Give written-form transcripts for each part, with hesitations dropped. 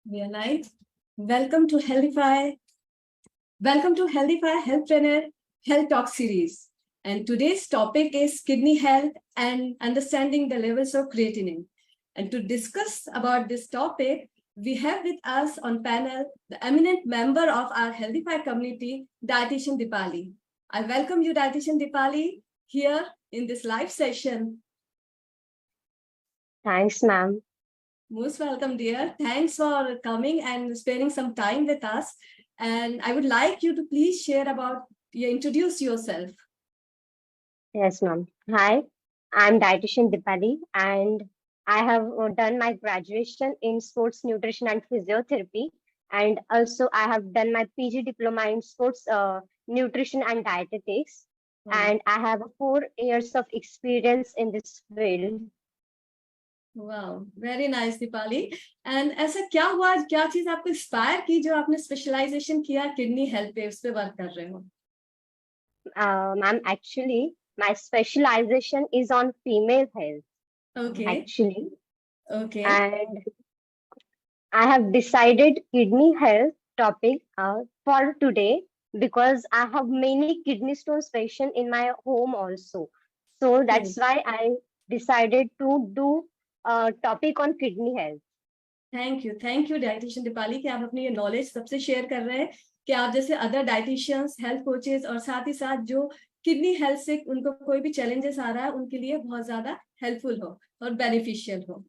We are live. Welcome to Healthify. Welcome to Healthify Healthpreneur Health Talk series. And today's topic is kidney health and understanding the levels of creatinine. And to discuss about this topic, we have with us on panel the eminent member of our Healthify community, Dietitian Dipali. I welcome you, Dietitian Dipali, here in this live session. Thanks, ma'am. Most welcome, dear. Thanks for coming and spending some time with us. And I would like you to please introduce yourself. Yes, ma'am. Hi, I'm Dietitian Dipali, and I have done my graduation in sports nutrition and physiotherapy, and also I have done my PG diploma in sports nutrition and dietetics, and I have 4 years of experience in this field. Wow, very nice, Dipali. And ऐसा क्या हुआ, क्या चीज आपको inspire की जो आपने specialisation किया किडनी हेल्थ पे, उस पे वर्क कर रहे हो? Ma'am, actually, my specialization is on female health. Okay. Actually. Okay. And I have decided kidney health topic for today because I have many kidney stones patient in my home also. So that's why I decided to do a topic on kidney health. Thank you dietitian Deepali कि आप अपनी ये knowledge सबसे share कर रहे हैं कि आप जैसे अदर डाइटिशियंस, हेल्थ कोचेस और साथ ही साथ जो किडनी हेल्थ से उनको कोई भी चैलेंजेस आ रहा है उनके लिए बहुत ज्यादा हेल्पफुल हो और बेनिफिशियल हो।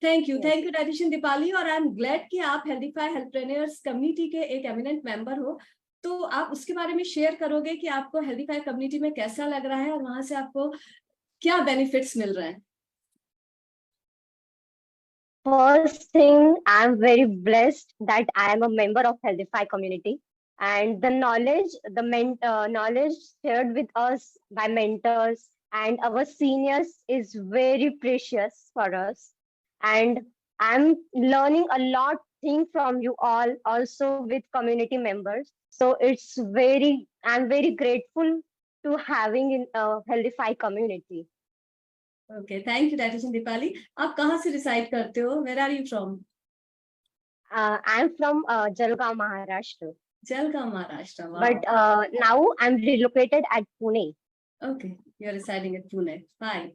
Thank you dietitian Deepali. और आई एम ग्लैड कि आप हेल्थीफाई हेल्थप्रेन्योर्स कम्युनिटी के एक एमिनेंट मेंबर हो, तो आप उसके बारे में शेयर करोगे कि आपको हेल्थीफाई कम्युनिटी में कैसा लग रहा है और वहां से आपको क्या बेनिफिट्स मिल रहे हैं? First thing, I'm very blessed that I am a member of Healthify community, and the knowledge shared with us by mentors and our seniors is very precious for us. And I'm learning a lot thing from you all, also with community members. So I'm very grateful to having in a Healthify community. Okay, thank you, Dietitian Dipali. आप कहाँ से reside करते हो? Where are you from? I'm from Jalgaon, Maharashtra. Jalgaon, Maharashtra. Wow. But now I'm relocated at Pune. Okay, you're residing at Pune. Fine.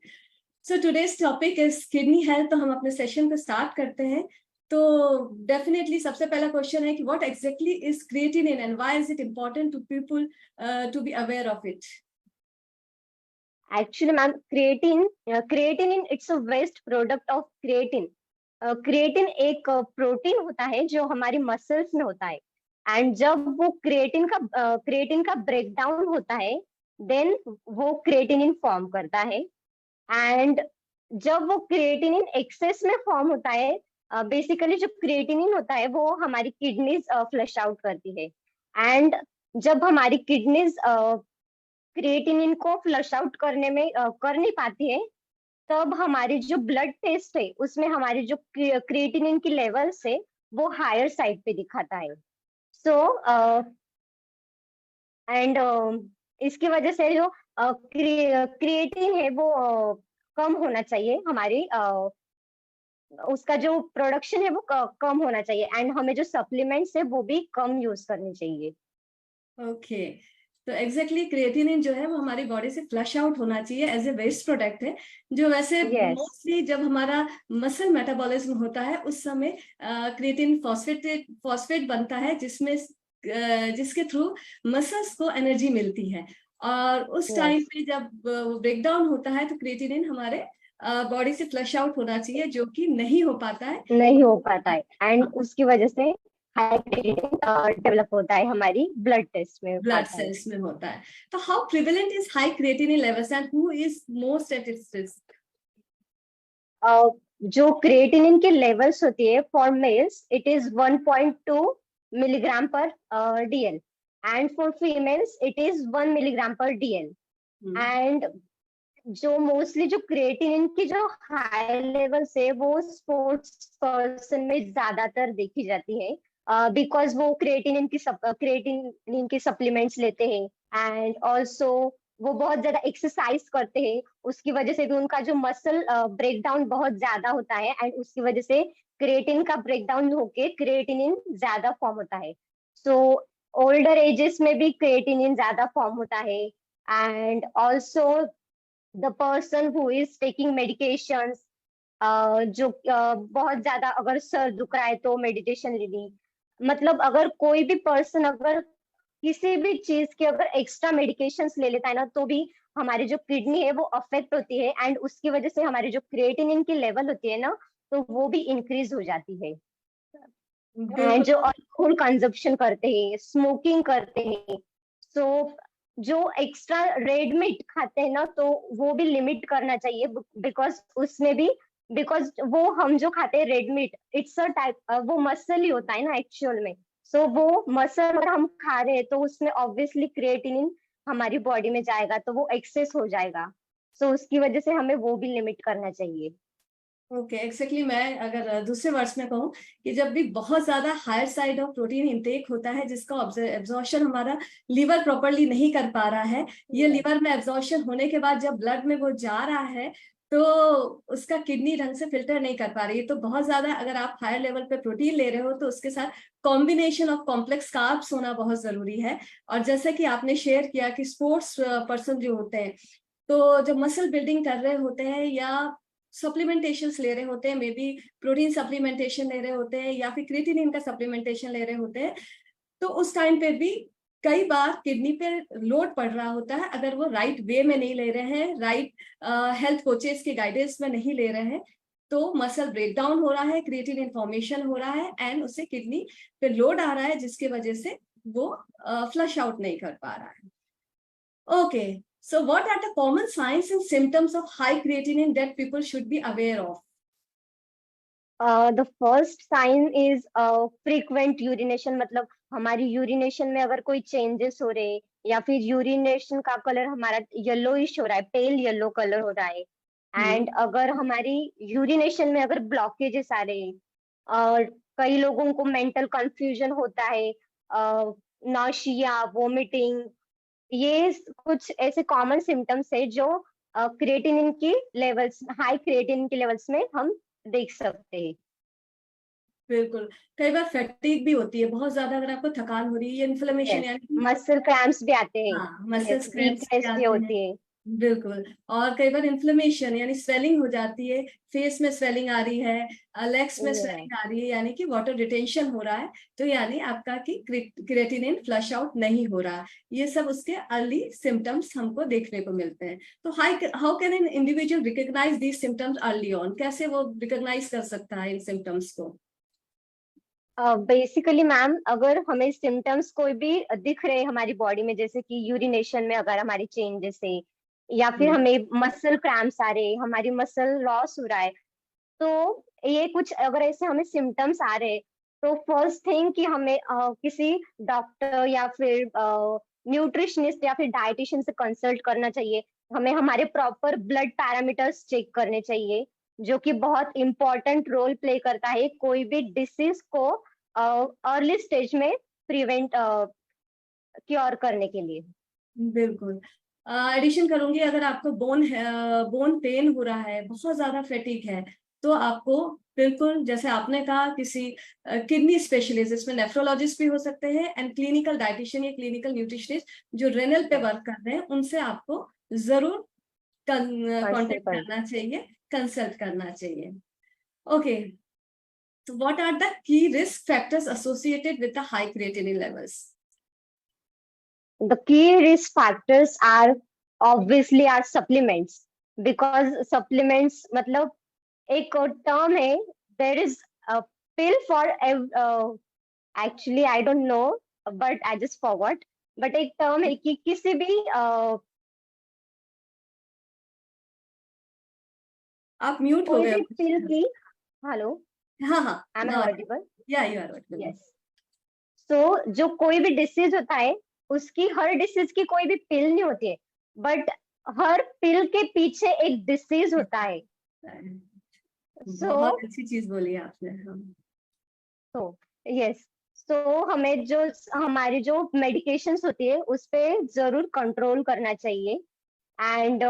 So today's topic is kidney health. तो हम अपने session को start करते हैं. तो definitely सबसे पहला question है कि what exactly is creatinine and why is it important to people to be aware of it? Actually, ma'am, creatinine it's a waste product of creatine. Creatine एक प्रोटीन होता है जो हमारी मसल्स में होता है, एंड जब वो क्रिएटिन का ब्रेकडाउन होता है देन वो क्रिएटिनिन फॉर्म करता है, एंड जब वो क्रिएटिनिन एक्सेस में फॉर्म होता है, बेसिकली जो क्रिएटिनिन होता है वो हमारी किडनीज फ्लश आउट करती है, एंड जब हमारी किडनीज क्रिएटिनिन को फ्लश आउट करने में कर नहीं पाती है, तब हमारी जो ब्लड टेस्ट है उसमें हमारी जो क्रिएटिनिन की लेवल्स है वो हायर साइड पे दिखाता है। सो एंड इसकी वजह से जो क्रिएटिन है वो कम होना चाहिए, हमारी उसका जो प्रोडक्शन है वो कम होना चाहिए, एंड हमें जो सप्लीमेंट्स है वो भी कम यूज करनी चाहिए। ओके, तो एग्जैक्टली क्रिएटिनिन जो है वो हमारी बॉडी से फ्लश आउट होना चाहिए एज ए वेस्ट प्रोडक्ट है, जो वैसे मोस्टली जब हमारा मसल मेटाबॉलिज्म होता है उस समय क्रिएटिन फॉस्फेट बनता है जिसके थ्रू मसल्स को एनर्जी मिलती है, और उस टाइम पे जब ब्रेकडाउन होता है तो क्रिएटिनिन हमारे बॉडी से फ्लश आउट होना चाहिए, जो कि नहीं हो पाता है एंड उसकी वजह से हाई क्रिएटिनिन डेवलप होता है हमारी ब्लड सेल्स में होता है। तो how prevalent is high creatinine levels and who is most at its risk? जो क्रिएटिनिन के लेवल्स होती है for males it is 1.2 milligram per DL, and for females it is 1 milligram per DL, and जो mostly जो creatinine की जो high levels है वो स्पोर्ट्स पर्सन में ज्यादातर देखी जाती है, बिकॉज वो क्रिएटिनिन की सप्लीमेंट्स लेते हैं, एंड ऑल्सो वो बहुत ज्यादा एक्सरसाइज करते हैं, उसकी वजह से भी उनका जो मसल ब्रेकडाउन बहुत ज्यादा होता है, एंड उसकी वजह से क्रिएटिन का ब्रेकडाउन होके क्रिएटिनिन ज्यादा फॉर्म होता है। सो ओल्डर एजेस में भी क्रिएटिनिन ज्यादा फॉर्म होता है। And also the person who is taking medications, जो बहुत ज्यादा अगर सर दुख रहा है तो मेडिटेशन ले ली। मतलब अगर कोई भी पर्सन अगर किसी भी चीज के अगर एक्स्ट्रा मेडिकेशंस ले लेता है ना, तो भी हमारी जो किडनी है वो अफेक्ट होती है, एंड उसकी वजह से हमारी जो क्रिएटिनिन की लेवल होती है ना, तो वो भी इंक्रीज हो जाती है। एंड बिल्कुल। जो अल्कोहल कंजप्शन करते हैं, स्मोकिंग करते हैं, सो जो एक्स्ट्रा रेड मीट खाते हैं ना, तो वो भी लिमिट करना चाहिए, बिकॉज उसमें भी, बिकॉज वो हम जो खाते हैं red meat, it's a type, वो मसल ही होता है ना एक्चुअल में। सो वो मसल अगर हम खा रहे हैं तो उसमें ऑब्वियसली क्रिएटिनिन हमारी बॉडी में जाएगा, तो वो एक्सेस हो जाएगा। सो उसकी वजह से हमें वो भी लिमिट करना चाहिए। Okay, exactly. मैं अगर दूसरे वर्ड्स में कहूँ कि जब भी बहुत ज्यादा higher side of protein intake होता है जिसका एब्जॉर्प्शन हमारा लीवर प्रॉपरली नहीं कर पा रहा है, ये लीवर में एब्जॉर्प्शन होने के बाद जब ब्लड में वो जा रहा है तो उसका किडनी ढंग से फिल्टर नहीं कर पा रही है। तो बहुत ज्यादा अगर आप हायर लेवल पे प्रोटीन ले रहे हो तो उसके साथ कॉम्बिनेशन ऑफ कॉम्प्लेक्स कार्ब्स होना बहुत जरूरी है। और जैसे कि आपने शेयर किया कि स्पोर्ट्स पर्सन जो होते हैं, तो जब मसल बिल्डिंग कर रहे होते हैं या सप्लीमेंटेशन ले रहे होते हैं, मे बी प्रोटीन सप्लीमेंटेशन ले रहे होते हैं या फिर क्रिएटिनिन का सप्लीमेंटेशन ले रहे होते हैं, तो उस टाइम पे भी कई बार किडनी पे लोड पड़ रहा होता है अगर वो राइट वे में नहीं ले रहे हैं, राइट हेल्थ कोचेस के गाइडेंस में नहीं ले रहे हैं, तो मसल ब्रेकडाउन हो रहा है, क्रिएटिनिन फॉर्मेशन हो रहा है एंड उससे किडनी पे लोड आ रहा है जिसकी वजह से वो फ्लश आउट नहीं कर पा रहा है। Okay, so what are the common signs and symptoms of high creatinine that people should be aware of? The first sign is frequent urination, मतलब हमारी यूरिनेशन में अगर कोई चेंजेस हो रहे, या फिर यूरिनेशन का कलर हमारा येलोइश हो रहा है, पेल येलो कलर हो रहा है। Hmm. एंड अगर हमारी यूरिनेशन में अगर ब्लॉकेजेस आ रहे हैं, और कई लोगों को मेंटल कंफ्यूजन होता है, नौशिया, वोमिटिंग, ये कुछ ऐसे कॉमन सिम्टम्स है जो क्रिएटिनिन की लेवल्स, हाई क्रिएटिनिन की लेवल्स में हम देख सकते हैं। बिल्कुल। कई बार फैटिग भी होती है बहुत ज्यादा, अगर आपको थकान हो रही है, इन्फ्लेमेशन यस, यानी मसल क्रैम्प्स भी आते हैं। हाँ, मसल्स यस, क्रैम्प्स भी वीकनेस भी आते हैं। होती है। बिल्कुल। और कई बार इन्फ्लेमेशन यानी स्वेलिंग हो जाती है, फेस में स्वेलिंग आ रही है, लेग्स में Yeah. स्वेलिंग आ रही है, यानी कि वाटर रिटेंशन हो रहा है, तो यानी आपका कि क्रिएटिनिन फ्लश आउट नहीं हो रहा। ये सब उसके अर्ली सिम्टम्स हमको देखने को मिलते हैं। तो how can an individual recognize these symptoms early on? कैसे वो रिकॉग्नाइज कर सकता है इन सिम्टम्स को? बेसिकली मैम, अगर हमें सिम्टम्स कोई भी दिख रहे हमारी बॉडी में, जैसे कि यूरिनेशन में अगर हमारी चेंजेस है, या फिर हमें मसल क्रैम्प्स आ रहे, हमारी मसल लॉस हो रहा है, तो ये कुछ अगर ऐसे हमें सिम्टम्स आ रहे, तो फर्स्ट थिंग कि हमें किसी डॉक्टर या फिर न्यूट्रिशनिस्ट या फिर डाइटिशियन से कंसल्ट करना चाहिए। हमें हमारे प्रॉपर ब्लड पैरामीटर्स चेक करने चाहिए, जो कि बहुत इंपॉर्टेंट रोल प्ले करता है कोई भी डिसीज को अर्ली स्टेज में प्रिवेंट, क्योर करने के लिए। बिल्कुल। एडिशन करूंगी, अगर आपको बोन पेन हो रहा है, बहुत ज्यादा फेटिक है, तो आपको बिल्कुल जैसे आपने कहा किसी किडनी स्पेशलिस्ट, इसमें नेफ्रोलॉजिस्ट भी हो सकते हैं एंड क्लिनिकल डाइटिशियन या क्लिनिकल न्यूट्रिशनिस्ट जो रेनल पे वर्क कर रहे हैं, उनसे आपको जरूर कंसल्ट कांटेक्ट कर। करना चाहिए, कंसल्ट करना चाहिए। Okay, so what are the key risk factors associated with the high creatinine levels? The key risk factors are obviously are supplements, because supplements मतलब एक टर्म है, there is pill for, actually I don't know, but I just forgot, but एक term है कि किसी भी आप mute हो कोई गए भी पिल हो। की। हेलो, हाँ हाँ, I am now audible? yeah, you are right. Yes. So जो कोई भी डिसीज होता है, उसकी हर डिसीज की कोई भी पिल नहीं होती है, बट हर पिल के पीछे एक डिसीज होता है। सो बहुत अच्छी चीज बोली आपने। हाँ। तो यस, तो हमें जो हमारी जो मेडिकेशंस होती है उस पे जरूर कंट्रोल करना चाहिए। एंड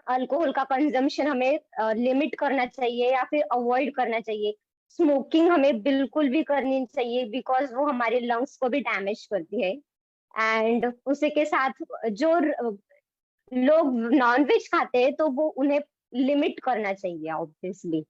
अल्कोहल का कंजम्पशन हमें लिमिट करना चाहिए या फिर अवॉइड करना चाहिए। स्मोकिंग हमें बिल्कुल भी करनी चाहिए बिकॉज वो हमारे लंग्स को भी डैमेज करती है। एंड उसी के साथ जो लोग नॉन वेज खाते हैं तो वो उन्हें लिमिट करना चाहिए ऑब्वियसली।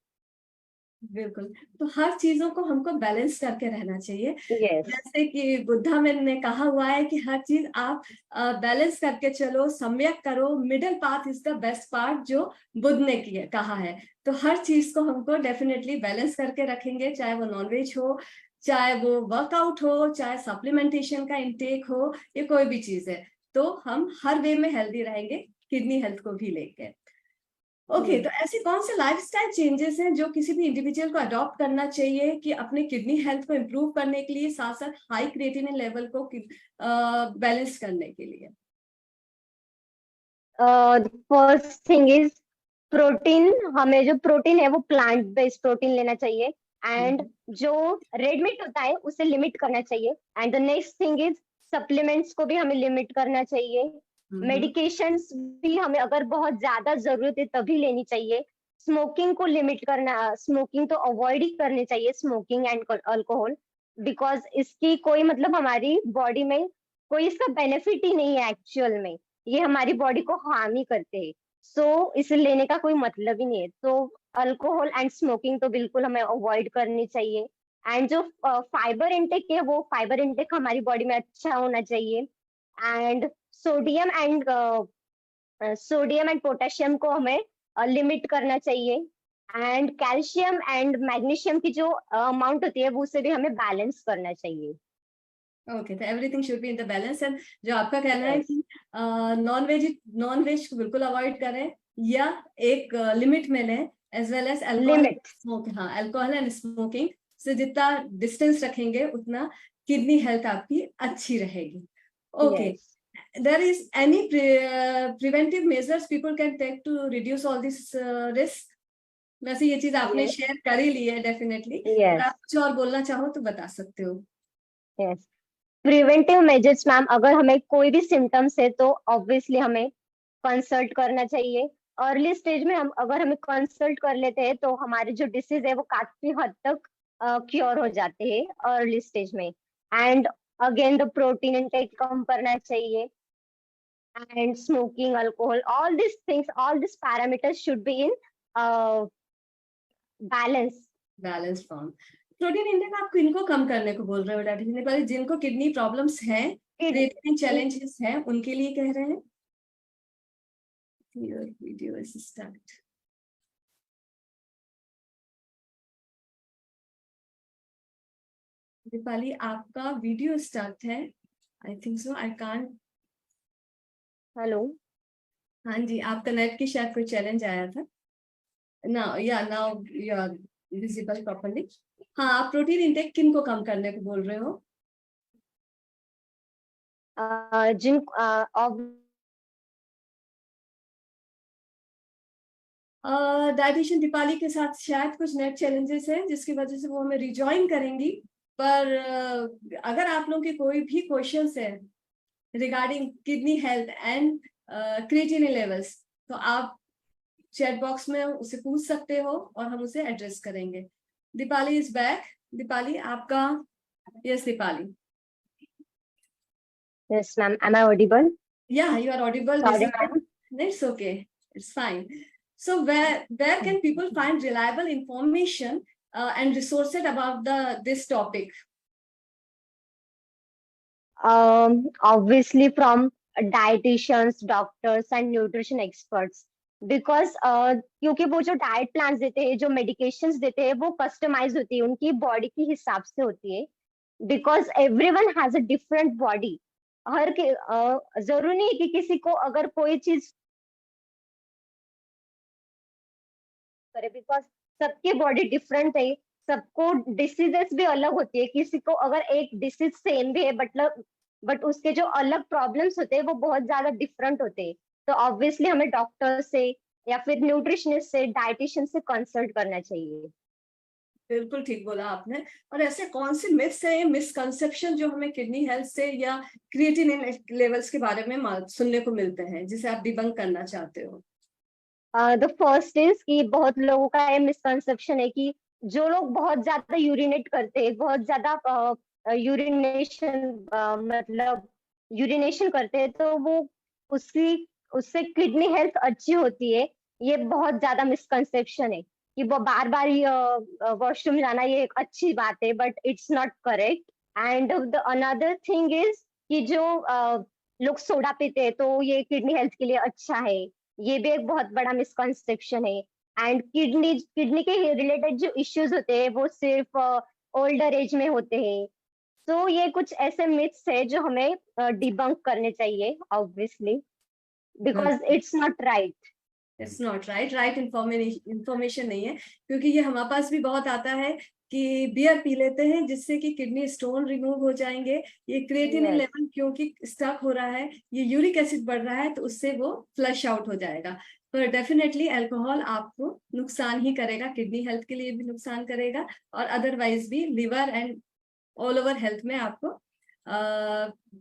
बिल्कुल। तो हर चीजों को हमको बैलेंस करके रहना चाहिए। यस। जैसे कि बुद्धा में ने कहा हुआ है कि हर चीज आप बैलेंस करके चलो, सम्यक करो, middle path is the best part, जो बुद्ध ने कहा है। तो हर चीज को हमको डेफिनेटली बैलेंस करके रखेंगे, चाहे वो नॉनवेज हो, चाहे वो वर्कआउट हो, चाहे सप्लीमेंटेशन का इंटेक हो, ये कोई भी चीज है, तो हम हर वे में हेल्दी रहेंगे, किडनी हेल्थ को भी लेके। ओके, तो ऐसे कौन से लाइफस्टाइल चेंजेस हैं जो किसी भी इंडिविजुअल को अडॉप्ट करना चाहिए कि अपने किडनी हेल्थ को इम्प्रूव करने के लिए, साथ साथ हाई क्रिएटिनिन लेवल को बैलेंस करने के लिए? First thing is protein. हमें जो प्रोटीन है वो प्लांट बेस्ड प्रोटीन लेना चाहिए। एंड जो रेड मीट होता है उसे लिमिट करना चाहिए। And the next thing is supplements को भी हमें लिमिट करना चाहिए। मेडिकेशंस भी हमें अगर बहुत ज्यादा जरूरत है तभी लेनी चाहिए। स्मोकिंग को लिमिट करना, स्मोकिंग तो अवॉइड ही करनी चाहिए, स्मोकिंग एंड अल्कोहल, बिकॉज इसकी कोई मतलब हमारी बॉडी में कोई इसका बेनिफिट ही नहीं है एक्चुअल में। ये हमारी बॉडी को हार्म ही करते हैं। सो इसे लेने का कोई मतलब ही नहीं है। तो अल्कोहल एंड स्मोकिंग तो बिल्कुल हमें अवॉइड करनी चाहिए। एंड जो फाइबर इंटेक है वो फाइबर इंटेक हमारी बॉडी में अच्छा होना चाहिए। And sodium and sodium and potassium को हमें लिमिट करना चाहिए। एंड कैल्शियम एंड मैग्नीशियम की जो अमाउंट होती है वो उसे भी हमें बैलेंस करना चाहिए। ओके, तो everything should be in the balance. And जो आपका कहना है कि नॉन वेज को बिल्कुल अवॉइड करें या एक लिमिट में लें, as well as alcohol limit. Smoke, हाँ, अल्कोहल एंड स्मोकिंग से जितना डिस्टेंस रखेंगे उतना किडनी हेल्थ आपकी अच्छी रहेगी। Okay, yes. there is any preventive measures people can take to reduce all this risk? वैसे ये चीज आपने यस। शेयर कर ही ली है डेफिनेटली, यस। आप कुछ और बोलना चाहो तो बता सकते हो। यस। प्रिवेंटिव मेजर्स मैम, अगर हमें कोई भी सिम्टम्स है तो ऑब्वियसली हमें कंसल्ट करना चाहिए। अर्ली स्टेज में हम अगर हमें कंसल्ट कर लेते हैं तो हमारे जो डिसीज है वो काफी हद तक क्योर हो जाते हैं अर्ली स्टेज में। And again the protein intake कम करना चाहिए। And smoking, alcohol, all this things, all this parameters should be in balance. Balance form. Protein intake आप किनको कम करने को बोल रहे हो डायटिशियन? जिनको किडनी प्रॉब्लम्स हैं, क्रिएटिनिन चैलेंजेस हैं, उनके लिए कह रहे हैं? Your video is start. Deepali, आपका वीडियो स्टार्ट है। I think so, I can't. Hello. हाँ जी, आपका नेट की शायद कोई चैलेंज आया था। Now you are visible properly. हाँ, आप प्रोटीन इंटेक किनको कम करने को बोल रहे हो? जिन डाइटिशियन दीपाली के साथ शायद कुछ नेट चैलेंजेस हैं जिसकी वजह से वो हमें रिजॉइन करेंगी। पर अगर आप लोगों के कोई भी क्वेश्चंस है regarding kidney health and creatinine levels, तो आप चैट बॉक्स में उसे पूछ सकते हो और हम उसे एड्रेस करेंगे। Deepali is back. दीपाली आपका, yes Deepali. Yes ma'am, am I audible? Yeah, you are audible, sorry visible. Ma'am. It's okay. It's fine. So where can people find reliable information and resources about this topic? Obviously from dietitians, doctors and nutrition experts, because क्योंकि वो जो diet plan देते हैं, जो medications देते हैं, वो customise होती है, उनकी बॉडी के हिसाब से होती है। Because everyone has a different body. हर के जरूरी नहीं है कि किसी को अगर कोई चीज करे, बिकॉज सबकी बॉडी डिफरेंट है। सबको डिसीजेस भी अलग होती है। किसी को अगर एक डिसीज सेम भी है बट उसके जो अलग प्रॉब्लम्स होते हैं वो बहुत ज्यादा डिफरेंट होते हैं। तो ऑब्वियसली हमें डॉक्टर से या फिर न्यूट्रिशनिस्ट से, डाइटिशियन से कंसल्ट करना चाहिए। बिल्कुल ठीक बोला आपने। और ऐसे कौन से मिथ्स हैं, मिसकंसेप्शन जो हमें किडनी हेल्थ से या क्रिएटिनिन लेवल्स के बारे में सुनने को मिलते हैं, जिसे आप डिबंक करना चाहते हो? द फर्स्ट इज कि बहुत लोगों का ये मिसकंसेप्शन है कि जो लोग बहुत ज्यादा यूरिनेट करते हैं, बहुत ज्यादा यूरिनेशन मतलब यूरिनेशन करते हैं, तो वो उसकी उससे किडनी हेल्थ अच्छी होती है। ये बहुत ज्यादा मिसकंसेप्शन है कि वो बार बार वॉशरूम जाना ये एक अच्छी बात है, but it's not correct. And the another thing is कि जो लोग सोडा पीते हैं तो ये किडनी हेल्थ के लिए अच्छा है, ये भी एक बहुत बड़ा मिसकंसेप्शन है। एंड किडनी किडनी के रिलेटेड जो इश्यूज होते हैं वो सिर्फ ओल्डर एज में होते हैं। तो ये कुछ ऐसे मिथ्स है जो हमें डिबंक करने चाहिए obviously, because it's not right. It's not right, right information नहीं है, क्योंकि ये हमारे पास भी बहुत आता है कि बियर पी लेते हैं जिससे कि किडनी स्टोन रिमूव हो जाएंगे। ये क्रिएटिनिन यस। लेवल क्योंकि स्टक हो रहा है, ये यूरिक एसिड बढ़ रहा है, तो उससे वो फ्लश आउट हो जाएगा। पर डेफिनेटली अल्कोहल आपको नुकसान ही करेगा, किडनी हेल्थ के लिए भी नुकसान करेगा, और अदरवाइज भी liver and all over health में आपको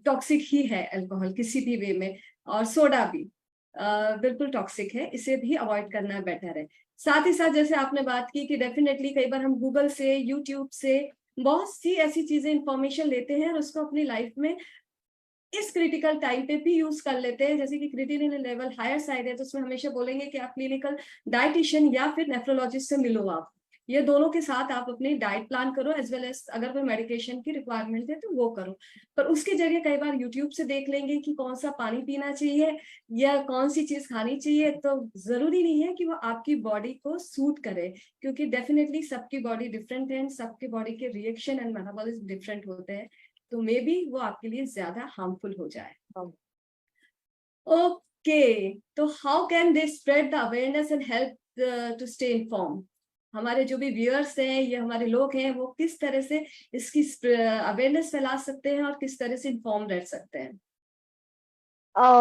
टॉक्सिक ही है अल्कोहल किसी भी वे में। और सोडा भी बिल्कुल टॉक्सिक है, इसे भी अवॉइड करना बेटर है। साथ ही साथ जैसे आपने बात की कि डेफिनेटली कई बार हम गूगल से, यूट्यूब से बहुत सी ऐसी चीजें इंफॉर्मेशन लेते हैं और उसको अपनी लाइफ में इस क्रिटिकल टाइम पे भी यूज कर लेते हैं। जैसे कि क्रिएटिनिन लेवल हायर साइड है तो उसमें हमेशा बोलेंगे कि आप क्लिनिकल डाइटिशियन या फिर नेफ्रोलॉजिस्ट से मिलो। आप ये दोनों के साथ आप अपनी डाइट प्लान करो, एज वेल एज अगर कोई मेडिकेशन की रिक्वायरमेंट है तो वो करो। पर उसके जरिए कई बार यूट्यूब से देख लेंगे कि कौन सा पानी पीना चाहिए या कौन सी चीज खानी चाहिए, तो जरूरी नहीं है कि वो आपकी बॉडी को सूट करे, क्योंकि डेफिनेटली सबकी बॉडी डिफरेंट है, सबकी बॉडी के रिएक्शन एंड मेटाबॉलिज्म डिफरेंट होते हैं, तो मे बी वो आपके लिए ज्यादा हार्मफुल हो जाए। ओके, तो how can they spread the awareness and help to stay inform? हमारे जो भी व्यूअर्स हैं, ये हमारे लोग हैं, वो किस तरह से इसकी अवेयरनेस फैला सकते हैं और किस तरह से इन्फॉर्म रह सकते हैं?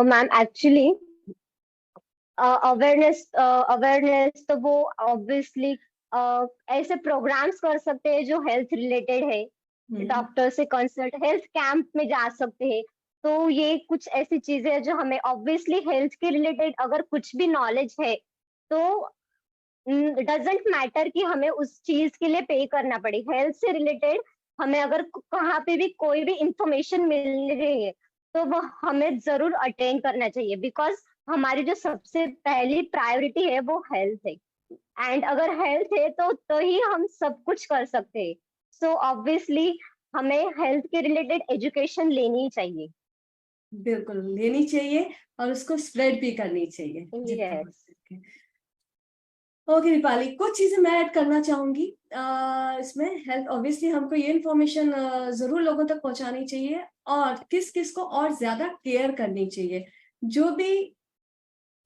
मैम एक्चुअली अवेयरनेस अवेयरनेस तो वो ऑब्वियसली ऐसे प्रोग्राम्स कर सकते हैं जो हेल्थ रिलेटेड है। डॉक्टर से कंसल्ट, हेल्थ कैंप में जा सकते हैं। तो ये कुछ ऐसी चीजें हैं जो हमें ऑब्वियसली हेल्थ के रिलेटेड अगर कुछ भी नॉलेज है तो डजेंट मैटर कि हमें उस चीज के लिए पे करना पड़े। हेल्थ से रिलेटेड हमें अगर कहाँ पे भी कोई भी इंफॉर्मेशन मिल रही है तो वो हमें जरूर अटेंड करना चाहिए, बिकॉज हमारी जो सबसे पहली प्रायोरिटी है वो हेल्थ है। एंड अगर हेल्थ है तो ही हम सब कुछ कर सकते हैं। सो ऑब्वियसली हमें हेल्थ के रिलेटेड एजुकेशन लेनी ही चाहिए। बिल्कुल लेनी चाहिए, और उसको स्प्रेड भी करनी चाहिए जितना हो यस। सके। ओके दीपाली, कुछ चीजें मैं ऐड करना चाहूंगी इसमें। हेल्थ ऑब्वियसली हमको ये इन्फॉर्मेशन जरूर लोगों तक पहुंचानी चाहिए, और किस किस को और ज्यादा केयर करनी चाहिए। जो भी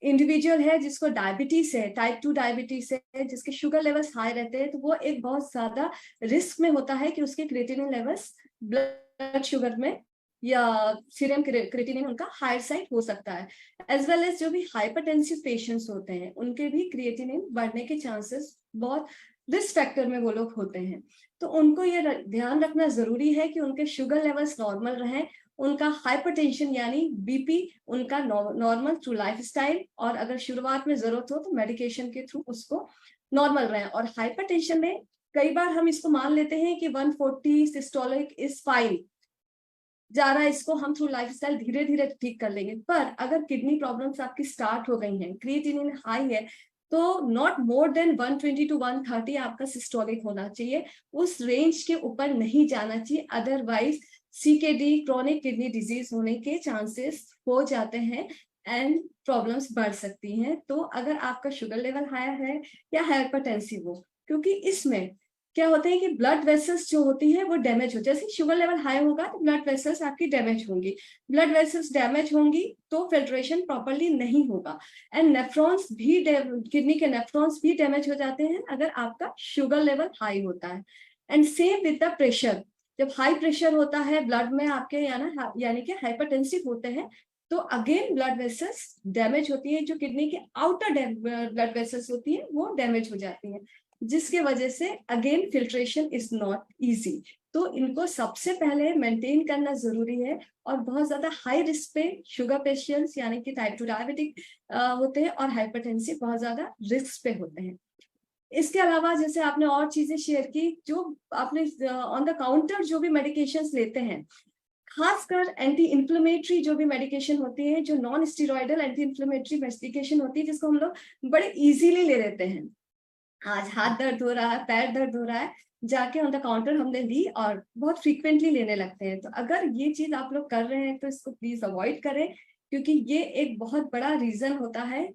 इंडिविजुअल है जिसको डायबिटीज है, टाइप 2 डायबिटीज है, जिसके शुगर लेवल्स हाई रहते हैं, तो वो एक बहुत ज्यादा रिस्क में होता है कि उसके क्रिएटिनिन लेवल्स ब्लड शुगर में या सीरम क्रिएटिनिन उनका हायर साइड हो सकता है। एज वेल एज जो भी हाइपरटेंसिव पेशेंट्स होते हैं उनके भी क्रिएटिनिन बढ़ने के चांसेस बहुत रिस्क फैक्टर में वो लोग होते हैं। तो उनको ये ध्यान रखना जरूरी है कि उनके शुगर लेवल्स नॉर्मल रहें, उनका हाइपरटेंशन यानी बीपी उनका नॉर्मल थ्रू लाइफस्टाइल, और अगर शुरुआत में जरूरत हो तो मेडिकेशन के थ्रू उसको नॉर्मल रहे। और हाइपरटेंशन में कई बार हम इसको मान लेते हैं कि 140 सिस्टोलिक इज फाइन जा रहा है, इसको हम थ्रू लाइफस्टाइल धीरे धीरे ठीक कर लेंगे। पर अगर किडनी प्रॉब्लम्स आपकी स्टार्ट हो गई हैं, क्रिएटिनिन हाई है, तो नॉट मोर देन 120 to 130 आपका सिस्टोलिक होना चाहिए, उस रेंज के ऊपर नहीं जाना चाहिए, otherwise CKD chronic kidney disease होने के चांसेस हो जाते हैं एंड प्रॉब्लम्स बढ़ सकती हैं। तो अगर आपका शुगर लेवल हायर है या हाइपरटेंसिव हो, क्योंकि इसमें क्या होता है कि ब्लड वेसल्स जो होती है वो डैमेज हो, जैसे शुगर लेवल हाई होगा तो ब्लड वेसल्स आपकी डैमेज होंगी, ब्लड वेसल्स डैमेज होंगी तो फिल्ट्रेशन प्रॉपरली नहीं होगा, एंड नेफ्रॉन्स भी, किडनी के नेफ्रॉन्स भी डैमेज हो जाते हैं अगर आपका शुगर लेवल हाई होता है। And same with the pressure, जब हाई प्रेशर होता है ब्लड में आपके यानी कि हाइपरटेंसिव होते हैं, तो अगेन ब्लड वेसल्स डैमेज होती है, जो किडनी के आउटर ब्लड वेसल्स होती है वो डैमेज हो जाती है। जिसके वजह से again filtration is not easy. तो इनको सबसे पहले मेंटेन करना जरूरी है। और बहुत ज्यादा हाई रिस्क पे शुगर पेशेंट्स यानी कि टाइप 2 डायबिटिक होते हैं, और हाइपरटेंसिव बहुत ज्यादा रिस्क पे होते हैं। इसके अलावा जैसे आपने और चीजें शेयर की, जो आपने ऑन द काउंटर जो भी मेडिकेशंस लेते हैं, खासकर एंटी इन्फ्लेमेटरी जो भी मेडिकेशन होती है, जो non steroidal anti inflammatory medication होती है, जिसको हम लोग बड़े इजीली ले लेते हैं। आज हाथ दर्द हो रहा है, पैर दर्द हो रहा है, जाके ऑन द काउंटर हमने ली और बहुत फ्रीक्वेंटली लेने लगते हैं। तो अगर ये चीज आप लोग कर रहे हैं तो इसको प्लीज अवॉइड करें, क्योंकि ये एक बहुत बड़ा रीजन होता है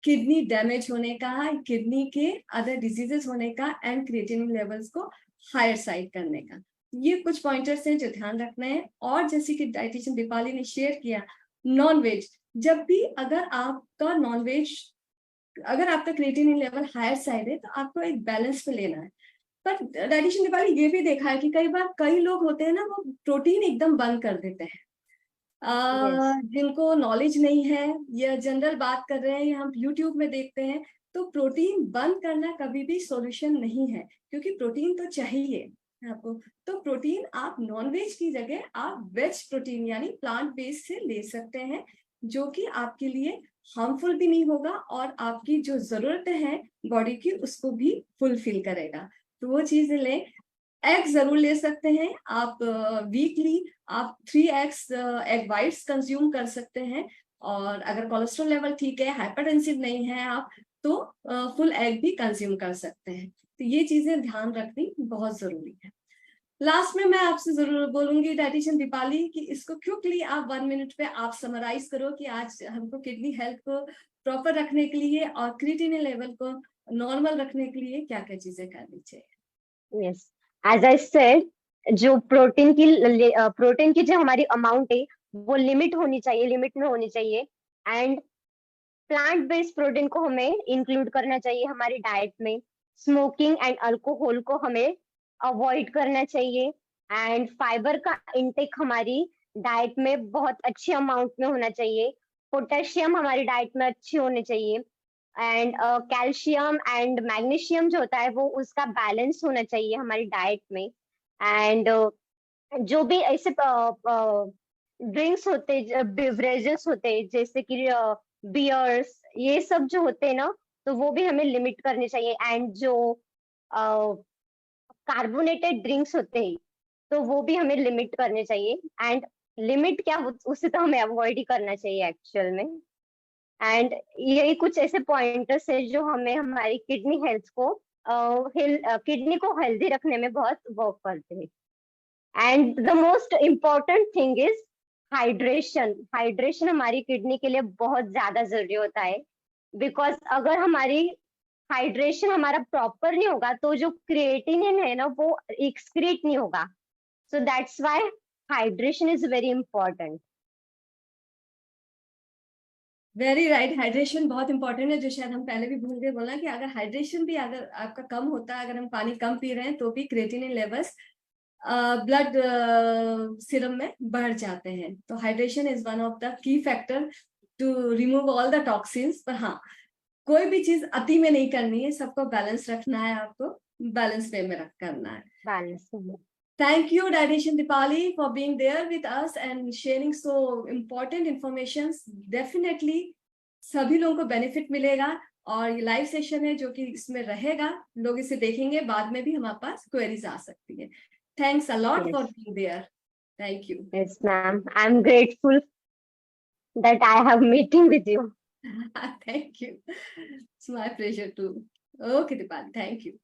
किडनी डैमेज होने का, किडनी के अदर डिजीजेस होने का, एंड क्रिएटिनिन लेवल्स को हायर साइड करने का। ये कुछ पॉइंटर्स हैं जो ध्यान रखना है। और जैसे कि डाइटिशियन दीपाली ने शेयर किया, नॉन वेज, जब भी अगर आपका नॉन वेज, अगर आपका क्रिएटिनिन लेवल हायर साइड है, तो आपको एक बैलेंस पे लेना है। पर डाइटिशियन दीपाली ये भी देखा है कि कई बार कई लोग होते हैं ना, वो प्रोटीन एकदम बंद कर देते हैं। जिनको नॉलेज नहीं है या जनरल बात कर रहे हैं, या हम यूट्यूब में देखते हैं, तो प्रोटीन बंद करना कभी भी सॉल्यूशन नहीं है, क्योंकि प्रोटीन तो चाहिए आपको। तो प्रोटीन आप नॉन वेज की जगह आप वेज प्रोटीन यानी प्लांट बेस्ड से ले सकते हैं, जो कि आपके लिए हार्मफुल भी नहीं होगा और आपकी जो जरूरत है बॉडी की उसको भी फुलफिल करेगा। तो वो चीजें लें। एग जरूर ले सकते हैं आप, वीकली आप 3 एग्स एग वाइट्स कंज्यूम कर सकते हैं। और अगर कोलेस्ट्रॉल लेवल ठीक है, हाइपरटेंसिव नहीं है आप, तो फुल एग भी कंज्यूम कर सकते हैं। तो ये चीजें ध्यान रखनी बहुत जरूरी है। लास्ट में मैं आपसे जरूर बोलूंगी डाइटिशियन दीपाली कि इसको क्विकली आप 1 मिनट पे आप समराइज करो कि आज हमको किडनी हेल्थ को प्रॉपर रखने के लिए और क्रिएटिनिन लेवल को नॉर्मल रखने के लिए क्या क्या चीजें करनी चाहिए। यस, एज आई सेड, जो प्रोटीन की जो हमारी अमाउंट है वो लिमिट होनी चाहिए, लिमिट में होनी चाहिए। एंड प्लांट बेस्ड प्रोटीन को हमें इंक्लूड करना चाहिए हमारी डाइट में। स्मोकिंग एंड अल्कोहल को हमें अवॉइड करना चाहिए। एंड फाइबर का इंटेक हमारी डाइट में बहुत अच्छी अमाउंट में होना चाहिए। पोटेशियम हमारी डाइट में अच्छी होनी चाहिए। एंड कैल्शियम एंड मैग्नीशियम जो होता है वो उसका बैलेंस होना चाहिए हमारी डाइट में। एंड जो भी ऐसे ड्रिंक्स होते, बेवरेजेस होते जैसे कि बियर्स, ये सब जो होते हैं ना, तो वो भी हमें लिमिट करने चाहिए। एंड जो कार्बोनेटेड ड्रिंक्स होते हैं तो वो भी हमें लिमिट करने चाहिए। एंड लिमिट क्या, उसे तो हमें अवॉइड ही करना चाहिए एक्चुअल में। एंड यही कुछ ऐसे पॉइंटर्स है जो हमें हमारी किडनी हेल्थ को किडनी को हेल्दी रखने में बहुत वर्क करते हैं। And the most important thing is hydration. Hydration हमारी किडनी के लिए बहुत ज्यादा जरूरी होता है, बिकॉज अगर हमारी हाइड्रेशन हमारा प्रॉपर नहीं होगा तो जो क्रिएटिनिन है ना वो एक्सक्रीट नहीं होगा। So that's why hydration is very important. Very right, hydration बहुत इंपॉर्टेंट है, जो शायद हम पहले भी भूल गए बोलना कि अगर हाइड्रेशन भी अगर आपका कम होता है, अगर हम पानी कम पी रहे हैं, तो भी क्रिएटिनिन लेवल्स ब्लड सीरम में बढ़ जाते हैं। तो hydration is one of the key factor to remove all the toxins. पर हाँ, कोई भी चीज अति में नहीं करनी है, सबको बैलेंस रखना है, आपको बैलेंस वे में करना है। Balance. Thank you, Dietitian Dipali, for being there with us and sharing so important informations. Definitely सभी लोगों को बेनिफिट मिलेगा। और ये लाइव सेशन है जो कि इसमें रहेगा, लोग इसे देखेंगे, बाद में भी हमारे पास क्वेरीज आ सकती है। Thanks a lot for being there. Thank you. Yes, ma'am. I'm grateful that I have meeting with you. Thank you. It's my pleasure too. Okay, Dipali. Thank you.